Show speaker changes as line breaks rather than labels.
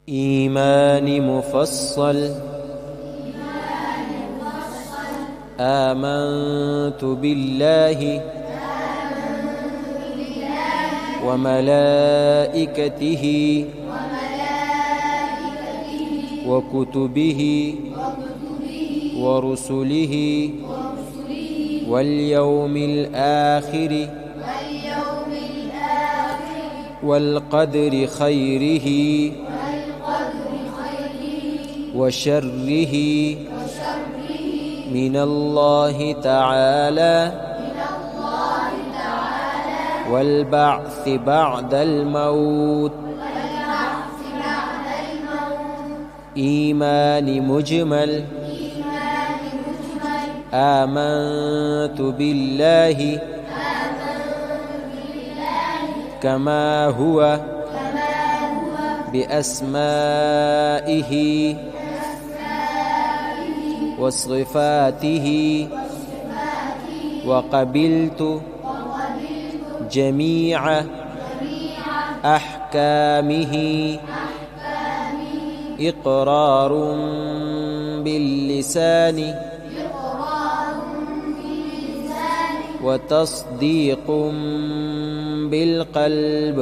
إيمان مفصل. آمنت بالله وملائكته وكتبه ورسله واليوم الآخر والقدر خيره وشره من الله تعالى والبعث بعد الموت. إيمان مجمل. آمنت بالله كما هو بأسمائه وصفاته وقبلت جميع أحكامه إقرار باللسان وتصديق بالقلب.